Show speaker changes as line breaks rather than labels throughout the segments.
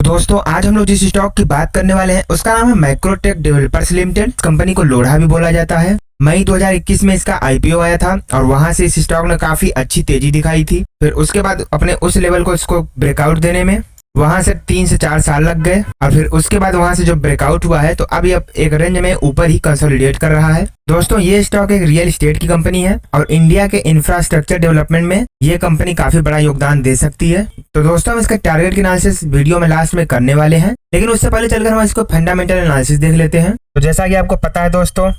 दोस्तों आज हम लोग जिस स्टॉक की बात करने वाले हैं उसका नाम है मैक्रोटेक डेवलपर्स लिमिटेड। कंपनी को लोढ़ा भी बोला जाता है। मई 2021 में इसका आईपीओ आया था और वहां से इस स्टॉक ने काफी अच्छी तेजी दिखाई थी। फिर उसके बाद अपने उस लेवल को इसको ब्रेकआउट देने में वहां से 3 से 4 साल लग गए और फिर उसके बाद वहां से जो ब्रेकआउट हुआ है तो अभी अब एक रेंज में ऊपर ही कंसोलिडेट कर रहा है। दोस्तों ये स्टॉक एक रियल एस्टेट की कंपनी है और इंडिया के इंफ्रास्ट्रक्चर डेवलपमेंट में ये कंपनी काफी बड़ा योगदान दे सकती है। तो दोस्तों हम इसका टारगेट की एनालिसिस वीडियो में लास्ट में करने वाले हैं, लेकिन उससे पहले चलकर हम इसको फंडामेंटल एनालिसिस देख लेते हैं। तो जैसा कि आपको पता है दोस्तों,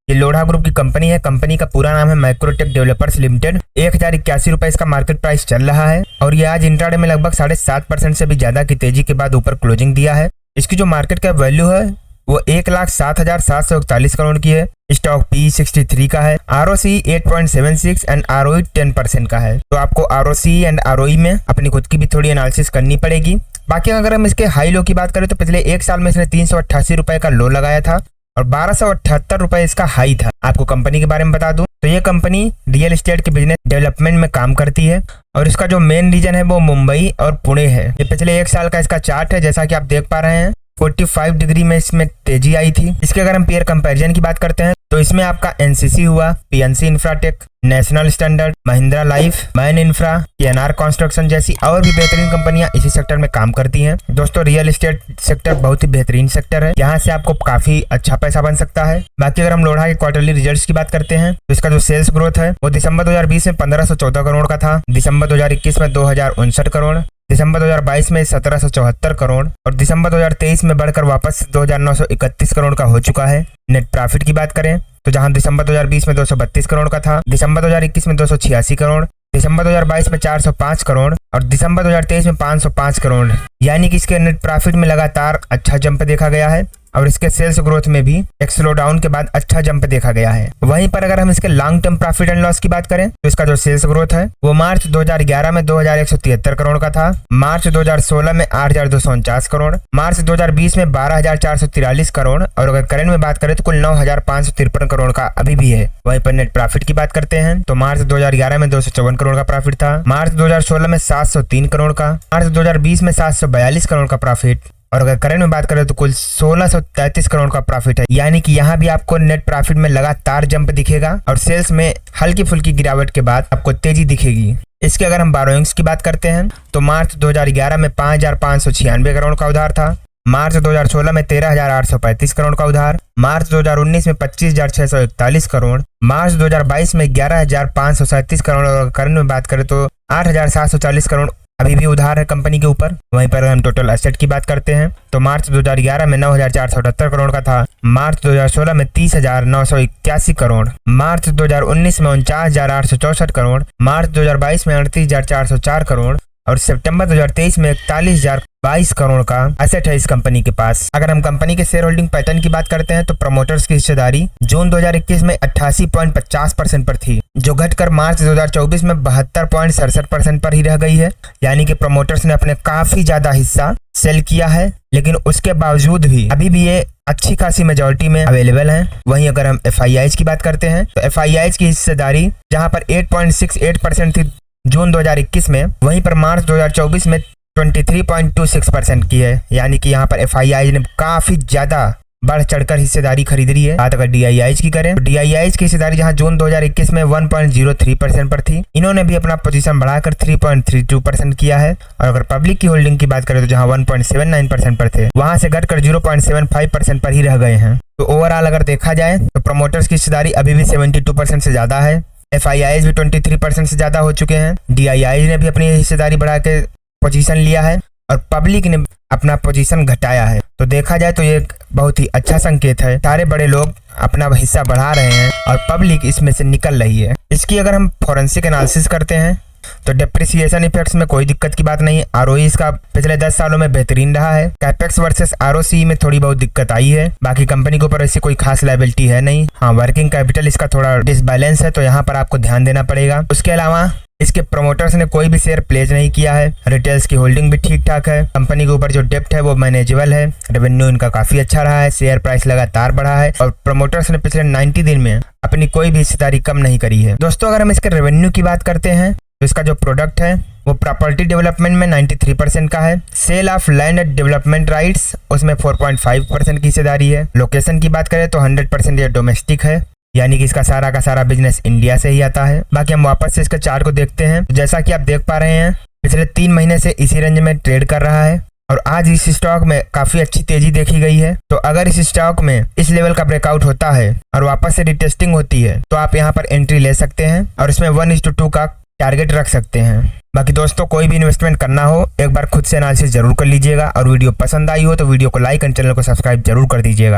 ये लोढ़ा ग्रुप की कंपनी है। कंपनी का पूरा नाम है मैक्रोटेक डेवलपर्स लिमिटेड। 1081 रुपए इसका मार्केट प्राइस चल रहा है और ये आज इंट्राडे में लगभग 7.5% से भी ज्यादा की तेजी के बाद ऊपर क्लोजिंग दिया है। इसकी जो मार्केट कैप वैल्यू है वो 1,07,741 करोड़ की है। स्टॉक P 63 का है। ROCE 8.76 एंड ROE 10% का है। तो आपको ROCE एंड ROE में अपनी खुद की भी थोड़ी एनालिसिस करनी पड़ेगी। बाकी अगर हम इसके हाई लो की बात करें तो पिछले एक साल में इसने 388 रुपए का लो लगाया था और 1278 रुपए इसका हाई था। आपको कंपनी के बारे में बता दूं तो ये कंपनी रियल एस्टेट के बिजनेस डेवलपमेंट में काम करती है और इसका जो मेन रीजन है वो मुंबई और पुणे है। ये पिछले एक साल का इसका चार्ट है, जैसा कि आप देख पा रहे हैं 45 डिग्री में इसमें तेजी आई थी। इसके अगर हम पेयर कंपैरिजन की बात करते हैं तो इसमें आपका एनसीसी हुआ, PNC Infratech, national standard, Mahindra life, man infra, KNR construction जैसी और भी बेहतरीन कंपनियां इसी सेक्टर में काम करती हैं। दोस्तों रियल एस्टेट सेक्टर बहुत ही बेहतरीन सेक्टर है, यहाँ से आपको काफी अच्छा पैसा बन सकता है। बाकी अगर हम लोढ़ा के क्वार्टरली रिजल्ट्स की बात करते हैं तो इसका जो सेल्स ग्रोथ है वो दिसंबर 2020 में 1514 करोड़ का था, दिसंबर 2021 में 2059 करोड़, दिसंबर 2022 में 1774 करोड़ और दिसंबर 2023 में बढ़कर वापस 2931 करोड़ का हो चुका है। नेट प्रॉफिट की बात करें तो जहां दिसंबर 2020 में 232 करोड़ का था, दिसंबर 2021 में 286 करोड़, दिसंबर 2022 में 405 करोड़ और दिसंबर 2023 में 505 करोड़, यानी कि इसके नेट प्रॉफिट में लगातार अच्छा जंप देखा गया है और इसके सेल्स ग्रोथ में भी एक स्लो डाउन के बाद अच्छा जंप देखा गया है। वहीं पर अगर हम इसके long term profit and loss की बात करें तो इसका जो सेल्स ग्रोथ है वो मार्च 2011 में 2173 करोड़ का था, मार्च 2016 में 8249 करोड़, मार्च 2020 में 12443 करोड़ और अगर करंट में बात करें तो कुल 9553 करोड़ का अभी भी है। वहीं पर नेट प्रॉफिट की बात करते हैं तो मार्च 2011 में 254 करोड़ का प्रॉफिट था, मार्च 2016 में 703 करोड़ का, मार्च 2020 में 742 करोड़ का प्रॉफिट और अगर करंट में बात करें तो कुल 1633 करोड़ का प्रॉफिट है। यानी कि यहाँ भी आपको नेट प्रॉफिट में लगातार जंप दिखेगा और सेल्स में हल्की फुल्की गिरावट के बाद आपको तेजी दिखेगी। इसके अगर हम बोरोइंग्स की बात करते हैं तो मार्च 2011 में 5596 करोड़ का उधार था, मार्च 2016 में 13,835 करोड़ का उधार, मार्च 2019 में 25,641 करोड़, मार्च 2022 में 11,537 करोड़ और करंट में बात करें तो 8,740 करोड़ अभी भी उधार है कंपनी के ऊपर। वहीं पर हम टोटल एसेट की बात करते हैं तो मार्च 2011 में 9,478 करोड़ का था, मार्च 2016 में 30,981 करोड़, मार्च 2019 में 49,864 करोड़, मार्च 2022 में 38,404 करोड़ और सितंबर 2023 में 41,022 करोड़ का एसेट है इस कंपनी के पास। अगर हम कंपनी के शेयर होल्डिंग पैटर्न की बात करते हैं तो प्रमोटर्स की हिस्सेदारी जून 2021 में 88.50% पर थी, जो घटकर मार्च 2024 में 72.67% पर ही रह गई है। यानी कि प्रमोटर्स ने अपने काफी ज्यादा हिस्सा सेल किया है, लेकिन उसके बावजूद भी अभी भी ये अच्छी खासी मेजोरिटी में अवेलेबल है। वहीं अगर हम FIIs की बात करते हैं तो FIIs की हिस्सेदारी जहां पर 8.68% थी जून 2021 में, वहीं पर मार्च 2024 में 23.26% की है। यानी कि यहाँ पर FIIs ने काफी ज्यादा बढ़ चढ़कर हिस्सेदारी खरीद रही है। बात अगर DIIs की करें तो DIIs की हिस्सेदारी जहां जून 2021 में 1.03% पर थी, इन्होंने भी अपना पोजीशन बढ़ाकर 3.32% किया है। और अगर पब्लिक की होल्डिंग की बात करें तो जहां 1.79% पर थे वहां से घटकर 0.75% पर ही रह गए हैं। तो ओवरऑल अगर देखा जाए तो प्रमोटर्स की हिस्सेदारी अभी भी 72% से ज्यादा है, FIIs भी 23% से ज्यादा हो चुके हैं, DIIs ने भी अपनी हिस्सेदारी बढ़ा के पोजीशन लिया है और पब्लिक ने अपना पोजीशन घटाया है। तो देखा जाए तो ये बहुत ही अच्छा संकेत है, सारे बड़े लोग अपना हिस्सा बढ़ा रहे हैं और पब्लिक इसमें से निकल रही है। इसकी अगर हम फोरेंसिक एनालिसिस करते हैं तो डेप्रिसिएशन इफेक्ट्स में कोई दिक्कत की बात नहीं। ROE इसका पिछले 10 सालों में बेहतरीन रहा है। कैपेक्स वर्सेस ROCE में थोड़ी बहुत दिक्कत आई है, बाकी कंपनी के ऊपर ऐसी कोई खास लायबिलिटी है नहीं। हाँ, वर्किंग कैपिटल इसका थोड़ा डिसबैलेंस है तो यहाँ पर आपको ध्यान देना पड़ेगा। उसके अलावा इसके प्रमोटर्स ने कोई भी शेयर प्लेज नहीं किया है, रिटेल्स की होल्डिंग भी ठीक ठाक है, कंपनी के ऊपर जो डेप्ट है वो मैनेजेबल है, रेवेन्यू इनका काफी अच्छा रहा है, शेयर प्राइस लगातार बढ़ा है और प्रमोटर्स ने पिछले 90 दिन में अपनी कोई भी हिस्सेदारी कम नहीं करी है। दोस्तों अगर हम इसके रेवेन्यू की बात करते हैं तो इसका जो प्रोडक्ट है वो प्रॉपर्टी डेवलपमेंट में 93% का है। Sale of land development rights उसमें 4.5% की हिस्सेदारी है। लोकेशन की बात करें तो 100% ये डोमेस्टिक है, यानी कि इसका सारा का सारा बिजनेस इंडिया से ही आता है। बाकी हम वापस से इसके चार्ट को देखते हैं। जैसा कि आप देख पा रहे हैं पिछले 3 महीने से इसी रेंज में ट्रेड कर रहा है और आज इस स्टॉक में काफी अच्छी तेजी देखी गई है। तो अगर इस स्टॉक में इस लेवल का ब्रेकआउट होता है और वापस से रिटेस्टिंग होती है तो आप यहाँ पर एंट्री ले सकते हैं और इसमें 1:2 का टारगेट रख सकते हैं। बाकी दोस्तों कोई भी इन्वेस्टमेंट करना हो एक बार खुद से एनालिसिस जरूर कर लीजिएगा और वीडियो पसंद आई हो तो वीडियो को लाइक और चैनल को सब्सक्राइब जरूर कर दीजिएगा।